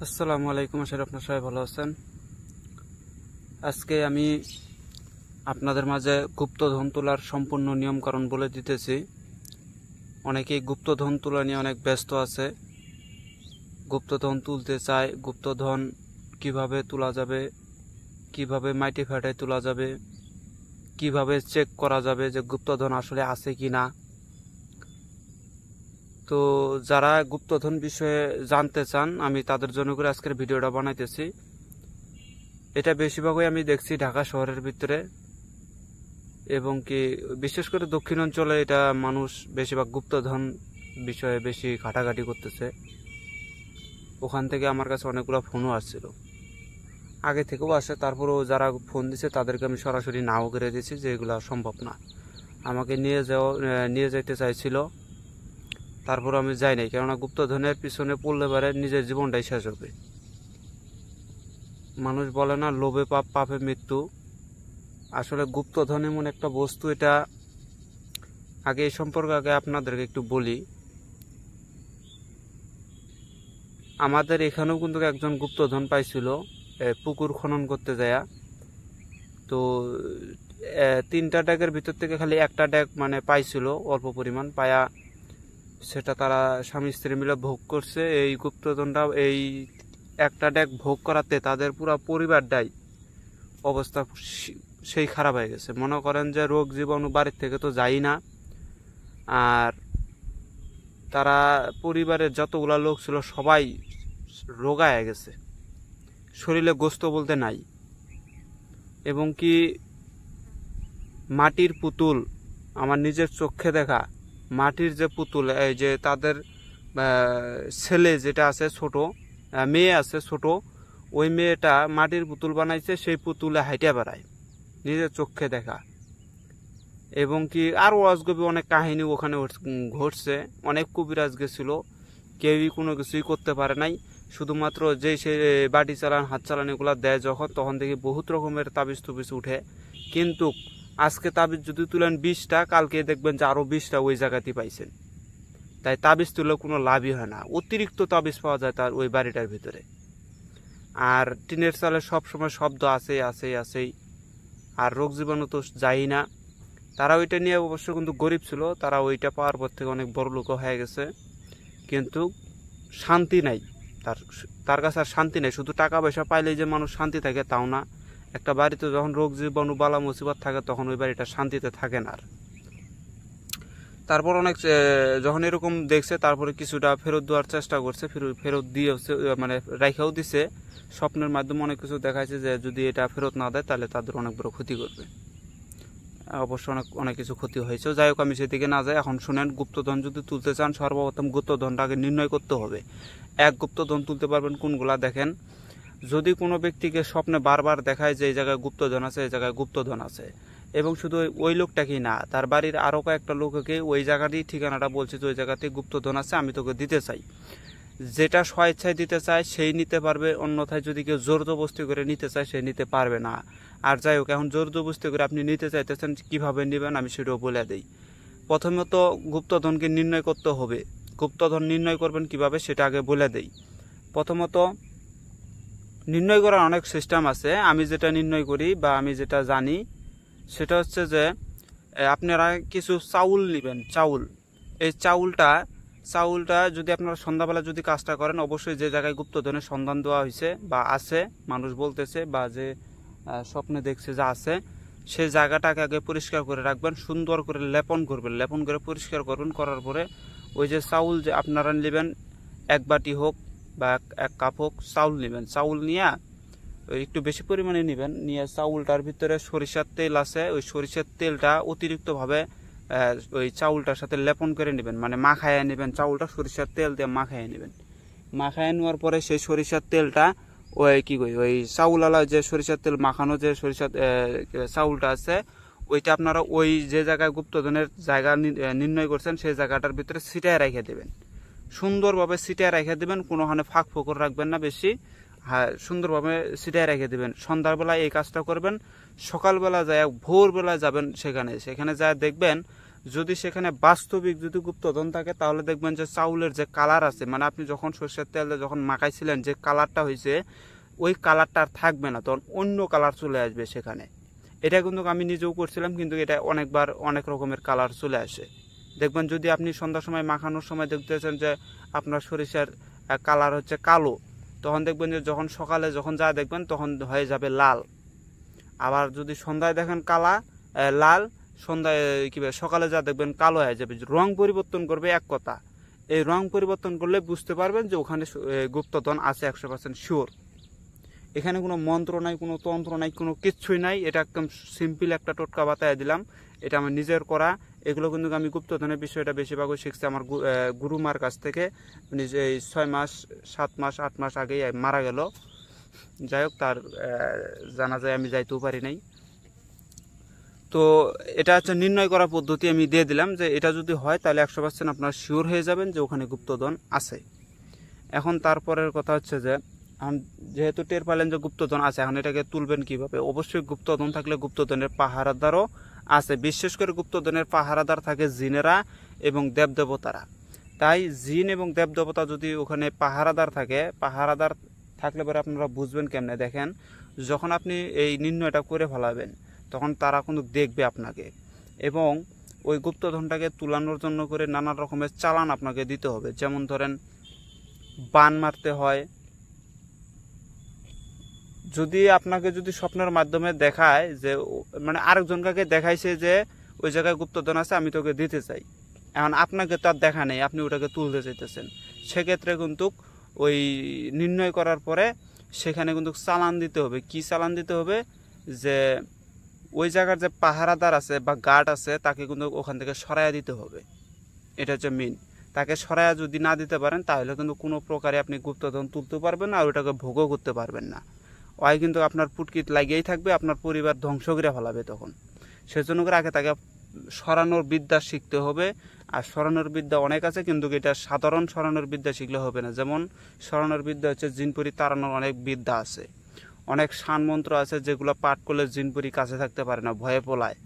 আসসালামু আলাইকুম। আশা করি আপনারা সবাই ভালো আছেন। আজকে আমি আপনাদের মাঝে গুপ্তধন তোলার সম্পূর্ণ নিয়মকানুন বলে দিতেছি। অনেকেই গুপ্তধন তোলা নিয়ে অনেক ব্যস্ত আছে, গুপ্তধন তুলতে চায়। গুপ্তধন কিভাবে তোলা যাবে, কিভাবে মাটি ফাটায় তোলা যাবে, কিভাবে চেক করা যাবে যে গুপ্তধন আসলে আছে কি না। তো যারা গুপ্তধন বিষয়ে জানতে চান, আমি তাদের জন্য করে আজকের ভিডিওটা বানাইতেছি। এটা বেশিরভাগই আমি দেখছি ঢাকা শহরের ভিতরে, এবং কি বিশেষ করে দক্ষিণ অঞ্চলে এটা মানুষ বেশিরভাগ গুপ্তধন বিষয়ে বেশি ঘাটাঘাটি করতেছে। ওখান থেকে আমার কাছে অনেকগুলো ফোনও আসছিল, আগে থেকেও আসে। তারপরেও যারা ফোন দিছে তাদেরকে আমি সরাসরি নাও করে দিয়েছি যে এগুলো সম্ভব না। আমাকে নিয়ে যেতে চাইছিল, তারপর আমি যাই নাই, কেননা গুপ্তধনের পিছনে পড়লে পারে নিজের জীবনটাই শেষ হবে। মানুষ বলে না, লোভে পাপ, পাপে মৃত্যু। আসলে গুপ্তধন এমন একটা বস্তু, এটা আগে এই সম্পর্কে আপনাদেরকে একটু বলি। আমাদের এখানেও কিন্তু একজন গুপ্তধন পাইছিল পুকুর খনন করতে যায়। তো 3টা ড্যাগের ভিতর থেকে খালি একটা ড্যাগ মানে পাইছিল, অল্প পরিমাণ পায়া, সেটা তারা স্বামী স্ত্রী মিলে ভোগ করছে। এই গুপ্তধনটা এই একটা ড্যাগ ভোগ করাতে তাদের পুরো পরিবারটাই অবস্থা সেই খারাপ হয়ে গেছে। মনে করেন যে রোগ জীবাণু বাড়ির থেকে তো যাই না, আর তারা পরিবারের যতগুলা লোক ছিল সবাই রোগায় গেছে, শরীরে গোস্ত বলতে নাই। এবং কি মাটির পুতুল, আমার নিজের চোখে দেখা মাটির যে পুতুল, এই যে তাদের ছেলে যেটা আছে ছোট, মেয়ে আছে ছোট, ওই মেয়েটা মাটির পুতুল বানাইছে, সেই পুতুলে হাইটা বেড়ায়, নিজের চোখে দেখা। এবং কি আরও আজগবি অনেক কাহিনী ওখানে ঘটছে। অনেক কবিরাজ গেছিল, কেউই কোনো কিছুই করতে পারে নাই। শুধুমাত্র যেই সে বাটি চালান, হাত চালান এগুলো দেয় যখন, তখন দেখি বহুত রকমের তাবিজ তুবিজ উঠে। কিন্তু আজকে তাবিজ যদি তুলেন 20টা, কালকে দেখবেন যে আরও 20টা ওই জায়গাতেই পাইছেন। তাই তাবিজ তুলে কোনো লাভই হয় না, অতিরিক্ত তাবিজ পাওয়া যায় তার ওই বাড়িটার ভিতরে। আর টিনের চালে সবসময় শব্দ আছেই। আর রোগ জীবাণু তো যাই না। তারা ওইটা নিয়ে অবশ্য কিন্তু গরিব ছিল, তারা ওইটা পাওয়ার পর থেকে অনেক বড় লোক হয়ে গেছে। কিন্তু শান্তি নাই তার কাছে, আর শান্তি নেই। শুধু টাকা পয়সা পাইলেই যে মানুষ শান্তি থাকে তাও না। একটা বাড়িতে যখন রোগ জীবাণু বালা মুসিবত থাকে, তখন ওই বাড়িটা শান্তিতে থাকে না। আর তারপর অনেক যখন এরকম দেখছে, তারপরে কিছুটা ফেরত দেওয়ার চেষ্টা করছে, ফেরত দিয়ে মানে রাইখাও দিছে। স্বপ্নের মাধ্যমে অনেক কিছু দেখাচ্ছে যে যদি এটা ফেরত না দেয় তাহলে তাদের অনেক বড় ক্ষতি করবে। অবশ্য অনেক কিছু ক্ষতি হয়েছে। যাই হোক, আমি সেদিকে না যাই। এখন শুনেন, গুপ্তধন যদি তুলতে চান, সর্বপ্রথম গুপ্তধনটা আগে নির্ণয় করতে হবে। এক গুপ্তধন তুলতে পারবেন কোনগুলা দেখেন। যদি কোনো ব্যক্তিকে স্বপ্নে বারবার দেখায় যে এই জায়গায় গুপ্তধন আছে, এই জায়গায় গুপ্তধন আছে, এবং শুধু ওই লোকটাকেই না, তার বাড়ির আরও কয়েকটা লোককে ওই জায়গারই ঠিকানাটা বলছে যে ওই জায়গাতেই গুপ্তধন আছে, আমি তোকে দিতে চাই। যেটা স্বেচ্ছায় দিতে চায় সেই নিতে পারবে, অন্যথায় যদি কেউ জোর জবরদস্তি করে নিতে চায় সে নিতে পারবে না। আর যাই হোক, এখন জোর জবরদস্তি করে আপনি নিতে চাইতেছেন, কিভাবে নেবেন আমি সেটাও বলে দিই। প্রথমত গুপ্তধনকে নির্ণয় করতে হবে। গুপ্তধন নির্ণয় করবেন কিভাবে সেটা আগে বলে দেই। প্রথমত নির্ণয় করার অনেক সিস্টেম আছে। আমি যেটা নির্ণয় করি বা আমি যেটা জানি সেটা হচ্ছে যে আপনারা কিছু চাউল নেবেন। এই চাউলটা যদি আপনারা সন্ধ্যাবেলা যদি কাজটা করেন, অবশ্যই যে জায়গায় গুপ্তধনের সন্ধান দেওয়া হয়েছে বা আছে, মানুষ বলতেছে বা যে স্বপ্নে দেখছে যা আছে, সেই জায়গাটাকে আগে পরিষ্কার করে রাখবেন, সুন্দর করে লেপন করে পরিষ্কার করবেন। করার পরে ওই যে চাউল যে আপনারা নেবেন, 1 বাটি হোক বা 1 কাপ হোক চাউল নেবেন। চাউল নিয়ে একটু বেশি পরিমাণে নেবেন, নিয়ে চাউলটার ভিতরে সরিষার তেল আছে, ওই সরিষার তেলটা অতিরিক্তভাবে ওই চাউলটার সাথে লেপন করে নেবেন, মানে মাখায় নেবেন। চাউলটা সরিষার তেল দিয়ে মাখায় নেবেন। মাখায় নেওয়ার পরে সেই সরিষার তেলটা ওই চাউলওয়ালা যে সরিষার তেল মাখানো যে সরিষার চাউলটা আছে, ওইটা আপনারা ওই যে জায়গায় গুপ্তধনের জায়গা নির্ণয় করছেন সেই জায়গাটার ভিতরে ছিটায় রেখে দেবেন। সুন্দরভাবে ছিটায় রেখে দেবেন, কোনোখানে ফাঁক ফোকর রাখবেন না বেশি। হ্যাঁ, সুন্দরভাবে ছিটায় রেখে দেবেন। সন্ধ্যাবেলায় এই কাজটা করবেন। সকালবেলা যায়, ভোরবেলায় যাবেন, সেখানে যায় দেখবেন যদি সেখানে বাস্তবিক যদি গুপ্তধন থাকে তাহলে দেখবেন যে চাউলের যে কালার আছে, মানে আপনি যখন সরষের তেল যখন মাখাইছিলেন যে কালারটা হয়েছে ওই কালারটা আর থাকবে না, তখন অন্য কালার চলে আসবে সেখানে। এটা কিন্তু আমি নিজেও করছিলাম, কিন্তু এটা অনেকবার অনেক রকমের কালার চলে আসে। দেখবেন যদি আপনি সন্ধ্যার সময় মাখানোর সময় দেখতেছেন যে আপনার সরিষার কালার হচ্ছে কালো, তখন দেখবেন যে যখন সকালে যখন যা দেখবেন তখন হয়ে যাবে লাল। আবার যদি সন্ধ্যায় দেখেন লাল, সন্ধ্যায় সকালে যা দেখবেন কালো হয়ে যাবে। রং পরিবর্তন করবে এক কথা, এই রং পরিবর্তন করলে বুঝতে পারবেন যে ওখানে গুপ্তধন আছে 100% শিওর। এখানে কোনো মন্ত্র নাই, কোনো তন্ত্র নাই, কোনো কিচ্ছুই নাই। এটা একদম সিম্পল একটা টোটকা বাতায় দিলাম, এটা আমার নিজের করা। এগুলো কিন্তু আমি গুপ্তধনের বিষয়টা বেশিরভাগই শিখছি আমার গুরুমার কাছ থেকে। নিজে 6 মাস 7 মাস 8 মাস আগেই মারা গেল। যাই হোক, তার জানাজায় আমি যাইতেও পারি নাই। তো এটা হচ্ছে নির্ণয় করার পদ্ধতি আমি দিয়ে দিলাম, যে এটা যদি হয় তাহলে 100% আপনারা শিওর হয়ে যাবেন যে ওখানে গুপ্তধন আছে। এখন তারপরের কথা হচ্ছে যে যেহেতু টের পালেন যে গুপ্তধন আছে, এখন এটাকে তুলবেন কিভাবে? অবশ্যই গুপ্তধন থাকলে গুপ্তধনের পাহারাদারও আছে। বিশেষ করে গুপ্তধনের পাহারাদার থাকে জিনেরা এবং দেবদেবতারা। তাই জিন এবং দেবদেবতা যদি ওখানে পাহারাদার থাকলে পরে আপনারা বুঝবেন কেমনে? দেখেন, যখন আপনি এই নির্ণয়টা করে ফেলাবেন তখন তারা কিন্তু দেখবে আপনাকে, এবং ওই গুপ্তধনটাকে তুলানোর জন্য করে নানা রকমের চালান আপনাকে দিতে হবে। যেমন ধরেন বান মারতে হয়। যদি আপনাকে যদি স্বপ্নের মাধ্যমে দেখায় যে মানে আরেকজনকে দেখাইছে যে ওই জায়গায় গুপ্তধন আছে, আমি তোকে দিতে চাই, এখন আপনাকে তার দেখা নেই, আপনি ওটাকে তুলতে চাইতেছেন, সেক্ষেত্রে কিন্তু ওই নির্ণয় করার পরে সেখানে কিন্তু চালান দিতে হবে। কি চালান দিতে হবে? যে ওই জায়গার যে পাহারাদার আছে বা গার্ড আছে তাকে কিন্তু ওখান থেকে সরাইয়া দিতে হবে। এটা হচ্ছে মেন। তাকে সরাইয়া যদি না দিতে পারেন তাহলে কিন্তু কোনো প্রকারে আপনি গুপ্তধন তুলতে পারবেন না, আর ওটাকে ভোগও করতে পারবেন না। ওই কিন্তু আপনার পুটকিট লাগিয়েই থাকবে, আপনার পরিবার ধ্বংস করে ফেলাবে তখন। সেজন্য করে আগে তাকে সরানোর বিদ্যা শিখতে হবে। আর সরানোর বিদ্যা অনেক আছে, কিন্তু এটা সাধারণ সরানোর বিদ্যা শিখলে হবে না। যেমন সরানোর বিদ্যা হচ্ছে জিনপুরি তাড়ানোর অনেক বিদ্যা আছে, অনেক শান মন্ত্র আছে যেগুলো পাঠ করলে জিনপুরি কাছে থাকতে পারে না, ভয়ে পলায়।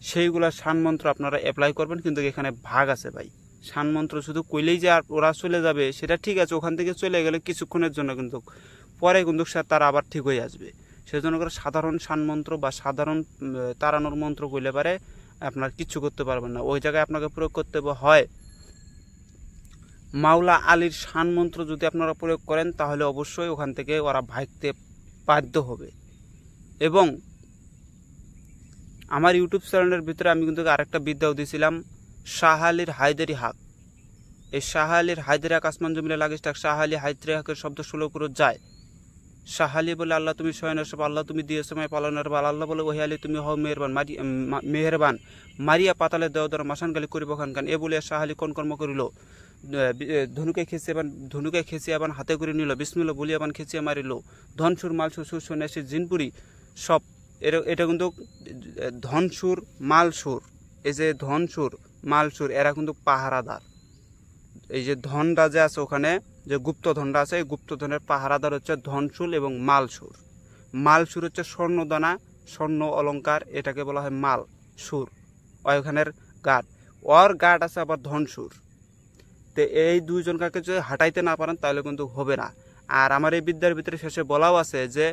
সেইগুলা শান মন্ত্র আপনারা অ্যাপ্লাই করবেন, কিন্তু এখানে ভাগ আছে ভাই। শান মন্ত্র শুধু কইলেই যে আর ওরা চলে যাবে সেটা ঠিক আছে, ওখান থেকে চলে গেলে কিছুক্ষণের জন্য, কিন্তু পরে কিন্তু তারা আবার ঠিক হয়ে আসবে। সেজন্য করে সাধারণ শান মন্ত্র বা সাধারণ তাড়ানোর মন্ত্র কইলে পারে আপনার কিচ্ছু করতে পারবেন না। ওই জায়গায় আপনাকে প্রয়োগ করতে হয় মাওলা আলীর শান মন্ত্র। যদি আপনারা প্রয়োগ করেন তাহলে অবশ্যই ওখান থেকে ওরা ভাগতে বাধ্য হবে। এবং আমার ইউটিউব চ্যানেলের ভিতরে আমি কিন্তু আরেকটা বিদ্যাও দিয়েছিলাম, শাহ আলীর হায়দারি হাক। এই শাহ আলীর হায়দারি হাক আসমান জমিলে লাগিস থাক, শাহ আলী হায়দারি হাকের শব্দ 16 করে যায়। শাহ আলী বলে আল্লাহ তুমি শয়নের সব, আল্লাহ তুমি দিয়ে সময় পালনের বাল। আল্লাহ বলে ওহি আলী তুমি হও মেহেরবান, মারিয়া পাতালে দেও ধর মাসান গালি করিব খান খান। এ বলে শাহ আলী কোন কর্ম করিল? ধনুকে খেঁচিয়ে আবার হাতে করে নিল, বিসমিল্লাহ বলি আবার খেঁচিয়ে মারিল। ধনসুর মালসুর সুর সন্ন্যাসী জিনপুরি সব। এটা কিন্তু ধনসুর মালসুর, এই যে ধনসুর মালসুর এরা কিন্তু পাহারাদার। এই যে ধনটা যে আছে ওখানে, যে গুপ্তধনটা আছে, এই গুপ্তধনের পাহারাদার হচ্ছে ধনসুর এবং মালসুর। মালসুর হচ্ছে স্বর্ণদানা, স্বর্ণ অলঙ্কার, এটাকে বলা হয় মাল সুর। ওখানের গার্ড, ওর গার্ড আছে আবার ধনসুর। তো এই দুইজনকে যদি হাঁটাইতে না পারেন তাহলে কিন্তু হবে না। আর আমার এই বিদ্যার ভিতরে শেষে বলাও আছে যে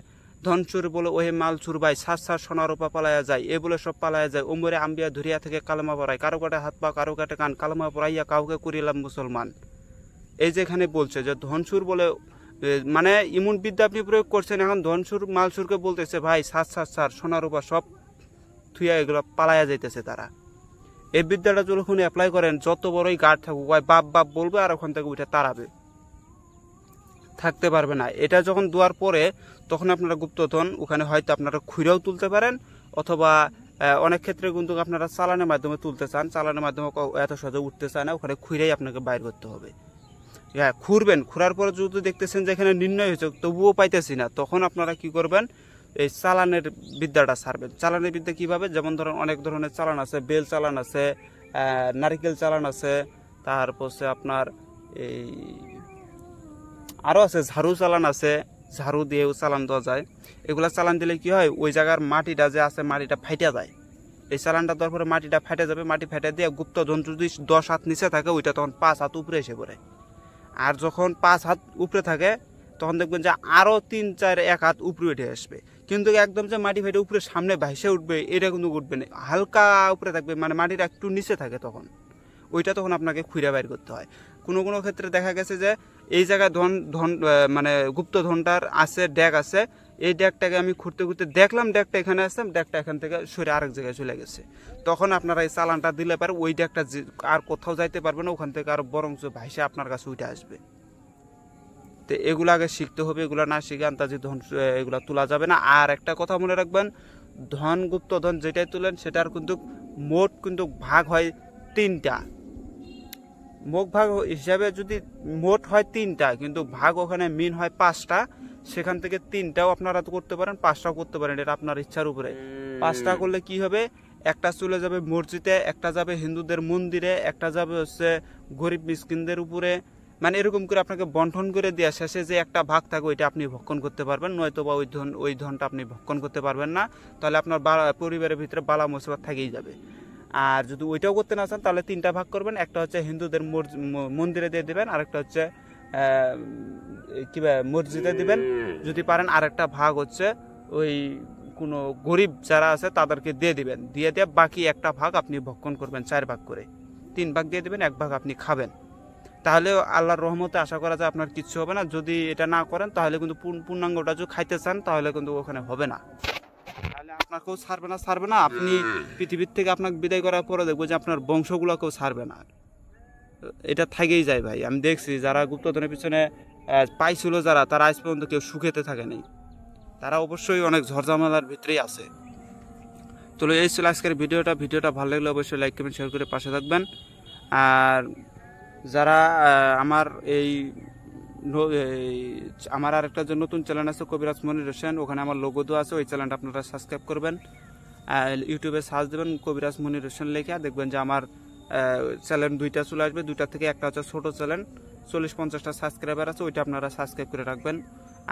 ধনসুর বলে ওহে মালসুর ভাই, সাত সাত সোনা রূপা পালাইয়া যায়, এ বলে সব পালাইয়া যায়। উমরে আম্বিয়া ধরিয়া থেকে কালেমা পড়ায়, কারো কাটে হাত পা কারো কাটে কান, কালেমা পড়াইয়া কাউকে করিলাম মুসলমান। এই যে এখানে বলছে যে ধনসুর বলে, মানে ইমন বিদ্যা আপনি প্রয়োগ করছেন, এখন ধনসুর মালসুরকে বলতেছে ভাই সাত সাত সার সোনা রূপা সব থুইয়া এগুলো পালাইয়া যাইতেছে তারা। এই বিদ্যাটা যখন অ্যাপ্লাই করেন যত বড়ই গার্ড থাকুক, বাপ বাপ বলবে আর ওখান থেকে উঠে তাড়াবে, থাকতে পারবে না। এটা যখন দেওয়ার পরে তখন আপনারা গুপ্তধন ওখানে হয়তো আপনারা খুঁড়েও তুলতে পারেন, অথবা অনেক ক্ষেত্রে কিন্তু আপনারা চালানের মাধ্যমে তুলতে চান, চালানের মাধ্যমে এত সহজে উঠতে চায় না, ওখানে খুঁড়েই আপনাকে বাইর করতে হবে। হ্যাঁ, খুঁড়বেন, খুঁড়ার পরে যদি দেখতেছেন যে এখানে নির্ণয় হয়েছে তবুও পাইতেছি না, তখন আপনারা কি করবেন? এই চালানের বিদ্যাটা ছাড়বেন। চালানের বিদ্যা কিভাবে? যেমন ধরেন অনেক ধরনের চালান আছে, বেল চালান আছে, নারিকেল চালান আছে, তারপর আপনার এই আরও আছে ঝাড়ু চালান আছে, ঝাড়ু দিয়েও চালান দেওয়া যায়। এগুলা চালান দিলে কি হয়? ওই জায়গার মাটিটা যে আছে মাটিটা ফাইটা যায়, এই চালানটা দেওয়ার পরে মাটিটা ফেটে যাবে, মাটি ফেটে দিয়ে গুপ্তধন যদি 10 হাত নিচে থাকে ওইটা তখন 5 হাত উপরে এসে পড়ে। আর যখন 5 হাত উপরে থাকে তখন দেখবেন যে আরও 3-4-1 হাত উপরে উঠে আসবে। কিন্তু একদম যে মাটি ফেটে উপরে সামনে ভাইসে উঠবে এটা কিন্তু উঠবে না, হালকা উপরে থাকবে, মানে মাটির একটু নিচে থাকে তখন ওইটা তখন আপনাকে খুঁড়ে বাইর করতে হয়। কোনো কোনো ক্ষেত্রে দেখা গেছে যে এই জায়গায় মানে গুপ্তধনটার আছে, ড্যাগ আছে, এই ড্যাগটাকে আমি খুঁড়তে খুঁড়তে দেখলাম ড্যাগটা এখানে আছে, ড্যাগটা এখান থেকে সরে আরেক জায়গায় চলে গেছে। তখন আপনারা এই চালানটা দিলে পারে ওই ড্যাগটা আর কোথাও যাইতে পারবে না, ওখান থেকে আর বরঞ্চ ভাইসে আপনার কাছে উঠে আসবে। তো এগুলো আগে শিখতে হবে, এগুলো না শিখে আন্তাজি ধন এগুলো তোলা যাবে না। আর একটা কথা মনে রাখবেন, ধন গুপ্তধন যেটাই তুলেন সেটার কিন্তু মোট কিন্তু ভাগ হয় 3টা। মোট ভাগ হিসাবে যদি মোট হয় 3টা, কিন্তু ভাগ ওখানে মিন হয় 5টা। সেখান থেকে 3টাও আপনারা তো করতে পারেন, 5টাও করতে পারেন, এটা আপনার ইচ্ছার উপরে। 5টা করলে কি হবে, একটা চলে যাবে মসজিদে, একটা যাবে হিন্দুদের মন্দিরে, একটা যাবে হচ্ছে গরিব মিসকিনদের উপরে, মানে এরকম করে আপনাকে বন্টন করে দেওয়া শেষে যে একটা ভাগ থাকে ওইটা আপনি ভক্ষণ করতে পারবেন, নয়তো বা ওই ধনটা আপনি ভক্ষণ করতে পারবেন না। তাহলে আপনার পরিবারের ভিতরে বালা মুসিবত থেকেই যাবে। আর যদি ওইটাও করতে না চান তাহলে 3টা ভাগ করবেন, একটা হচ্ছে হিন্দুদের মন্দিরে দিয়ে দেবেন, আরেকটা হচ্ছে মসজিদে দিবেন যদি পারেন, আরেকটা ভাগ হচ্ছে ওই কোনো গরিব যারা আছে তাদেরকে দিয়ে দিবেন, দিয়ে বাকি একটা ভাগ আপনি ভক্ষণ করবেন, 4 ভাগ করে। 3 ভাগ দিয়ে দিবেন, 1 ভাগ আপনি খাবেন। তাহলে আল্লাহর রহমতে আশা করা যায় আপনার কিচ্ছু হবে না। যদি এটা না করেন তাহলে কিন্তু পূর্ণাঙ্গটা যদি খাইতে চান তাহলে কিন্তু ওখানে হবে না, তাহলে আপনাকেও ছাড়বে না। আপনি পৃথিবীর থেকে আপনাকে বিদায় করার পরে দেখবো যে আপনার বংশগুলোকেও ছাড়বে না, এটা থাকেই যায় ভাই। আমি দেখছি যারা গুপ্তধনের পিছনে পাইছিল যারা, তারা আজ পর্যন্ত কেউ সুখেতে থাকে নাই, তারা অবশ্যই অনেক ঝড়ঝামেলার ভিতরেই আছে। তো এই ছিল আজকের ভিডিওটা ভালো লাগলে অবশ্যই লাইক কমেন্ট শেয়ার করে পাশে থাকবেন। আর যারা আমার আর একটা যে নতুন চ্যানেল আছে কবিরাজ মনির হোসেন, ওখানে আমার লোগো দেওয়া আছে, ওই চ্যানেলটা আপনারা সাবস্ক্রাইব করবেন। ইউটিউবে সার্চ দেবেন কবিরাজ মনির হোসেন লেখা, দেখবেন যে আমার চ্যানেল 2টা চলে আসবে। 2টা থেকে একটা হচ্ছে ছোট চ্যানেল, 40-50টা সাবস্ক্রাইবার আছে, ওইটা আপনারা সাবস্ক্রাইব করে রাখবেন।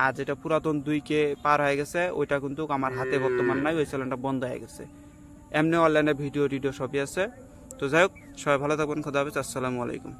আর যেটা পুরাতন 2K পার হয়ে গেছে ওইটা কিন্তু আমার হাতে বর্তমান নাই, ওই চ্যানেলটা বন্ধ হয়ে গেছে। এমনি অনলাইনে ভিডিও সবই আছে। তো যাই হোক, সবাই ভালো থাকবেন, খোদা হাফেজ, আসসালামু আলাইকুম।